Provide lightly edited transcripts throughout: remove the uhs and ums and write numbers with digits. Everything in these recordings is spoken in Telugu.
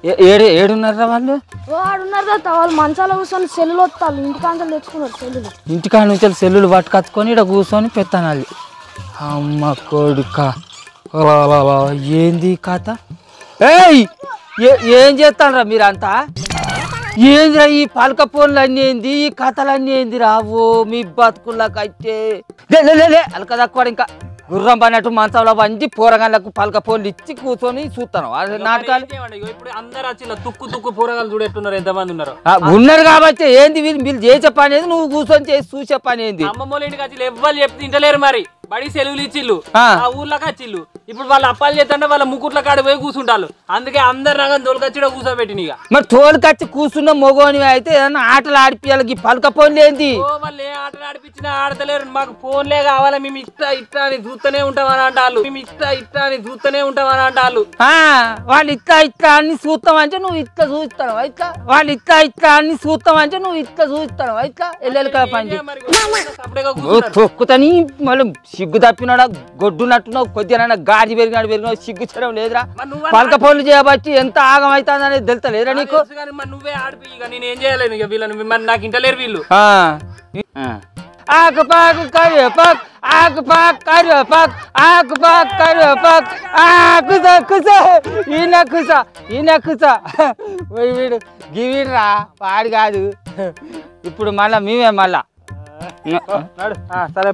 ఏడున్నారా వాళ్ళు? వాడున్నారు కదా వాళ్ళు మంచాల కూర్చొని సెల్లులు వస్తారు ఇంటికాంచెలు తెచ్చుకున్నారు సెల్లులు. ఇంటికాడ నుంచి సెల్లులు పట్టుకొచ్చుకొని ఇక్కడ కూర్చొని పెత్తనాలి. అమ్మ కొడుక ఏంది కథ? ఏయ్ ఏం చేస్తానరా మీరంతా? ఏందిరా ఈ పలక ఫోన్లు అన్నీ ఏంది, ఈ కథలు అన్నీ ఏంది రావు మీ బతుకులకైతే? లే అలక తక్కువ ఇంకా గుర్రం పడినట్టు మంచంలో పంచి పోరగాళ్ళకు పలక ఫోన్లు ఇచ్చి కూర్చొని చూస్తాను నాటకాలు. ఇప్పుడు అందరు వచ్చి తుక్కు తుక్కు పోరగాళ్ళు చూడెట్టున్నారు, ఎంతమంది ఉన్నారు ఉన్నారు కాబట్టి ఏంది వీళ్ళు చేసే పని ఏంది, నువ్వు కూర్చొని చేసి చూసే పని ఏంది? అమ్మమ్మ ఇంటికి వచ్చి ఎవ్వరు చెప్తే ఇంటలేరు, మరి బడి సెలవులు ఇచ్చిళ్ళు ఆ ఊర్లోకి వచ్చిళ్ళు. ఇప్పుడు వాళ్ళు అప్పాలు చేస్తుంటే వాళ్ళ ముకుట్ల కాడ పోయి కూర్చుంటారు, అందుకే అందరు రకం తోలుకొచ్చి కూర్చోబెట్టిన. ఇక మరి తోలుకొచ్చి కూర్చున్న మొగోని అయితే ఏదన్నా ఆటలు ఆడిపియాలి, పలక ఫోన్లు ఏంది? వాళ్ళు ఏ ఆటలు ఆడిపించినా ఆడతలేరు, మాకు ఫోన్లే కావాలి, మేము ఇట్లా అని చూస్తూనే ఉంటామని అంటారు, మేము ఇట్లా అని చూస్తూనే ఉంటామని అంటారు. వాళ్ళు ఇట్లా అన్ని చూస్తామంటే నువ్వు ఇట్లా చూస్తాను ఇట్లా, వాళ్ళు ఇట్లా అన్ని చూస్తామంటే నువ్వు ఇట్లా చూస్తాను ఇట్లా ఎల్లెలక పని తొక్కుతని మళ్ళీ సిగ్గు తప్పినాడా గొడ్డు నట్టున్నావు, కొద్దిగా గాడి పెరిగినాడు సిగ్గు చేయడం లేదురా. పలక పనులు చేయబట్టి ఎంత ఆగం అవుతుంది అనేది తెలుతలేదురా నీకు? నువ్వే ఆడిపి, ఇక నేను ఏం చేయలేను, ఇక వీళ్ళని మరి నాకు ఇంటలేరు వీళ్ళు. ఆకుపాకు కరివేపాకు ఆకుపాకు కరివేపాకు ఆకుపాకు కరివేపాకు ఈయన కుస వీడు గివిడ్రా వాడు కాదు. ఇప్పుడు మళ్ళా మేమే మళ్ళా సరే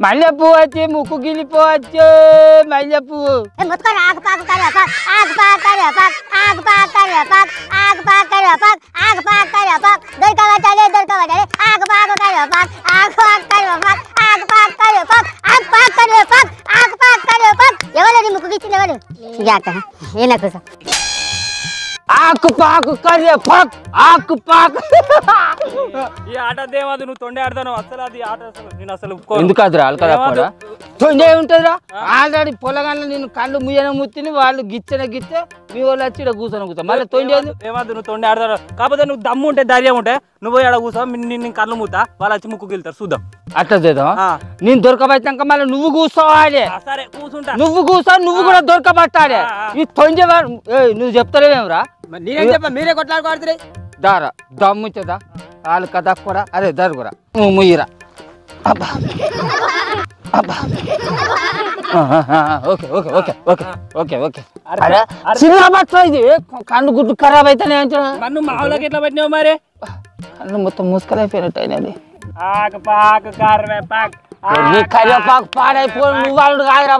మల్లె పువ్వు వచ్చి ముక్కు గిలిపోవచ్చు. మల్లె పువ్వు ఎవరు ముక్కు గిచ్చింది ఎవరు? ఆకుపాకు కరివేపాకు ఆకుపాకు. ఈ ఆట దేవదు, నువ్వు తొండే ఆడతాను అసలు. అది ఆట అసలు నేను అసలు ఎందుకు అదిరా అలకదా తొండే ఉంటుందిరా. ఆల్రెడీ పొలగాల్లో నేను కళ్ళు ముయ్యన ముత్తిని వాళ్ళు గిచ్చనే గిచ్చే మీ వాళ్ళు వచ్చి ఇక్కడ కూర్చొని కూర్చో మళ్ళీ తొండే ఏమద్దు, నువ్వు తొండే ఆడతాను. కాకపోతే నువ్వు దమ్ము ఉంటే ధైర్యం ఉంటే నువ్వు ఆడ కూర్చో, నేను కళ్ళు మూతా, వాళ్ళు వచ్చి ముక్కు వెళ్తారు చూద్దాం. అట్లా చేద్దాం. నేను దొరకబట్టినాక మళ్ళీ నువ్వు కూర్చోవాలి. సరే కూర్చుంటా. నువ్వు కూర్చో, నువ్వు కూడా దొరకబట్టాలి. ఈ తొంజేవాడు నువ్వు చెప్తారేమేమరా? నేనేం చెప్పా, మీరే కొట్లాడుకోవాలి. దారా దమ్ముంచదా వాళ్ళు కదా కూడా అరే దరుగురా నువ్వు ముయ్యరా. అబ్బా అబ్బా okay okay okay okay okay okay. అరే చిన్న బట్ట ఇది కళ్ళు గుడ్డు ఖరాబ్ అయితేనే కన్ను మావులకి ఎట్లా పెట్టినావు మరి? కళ్ళు మొత్తం ముసుకలైపోయినట్టు అయినది. ఆకుపాకు కరివేపాకు కరివేపాకు పాడైపో నువ్వు వాళ్ళు కాదురా.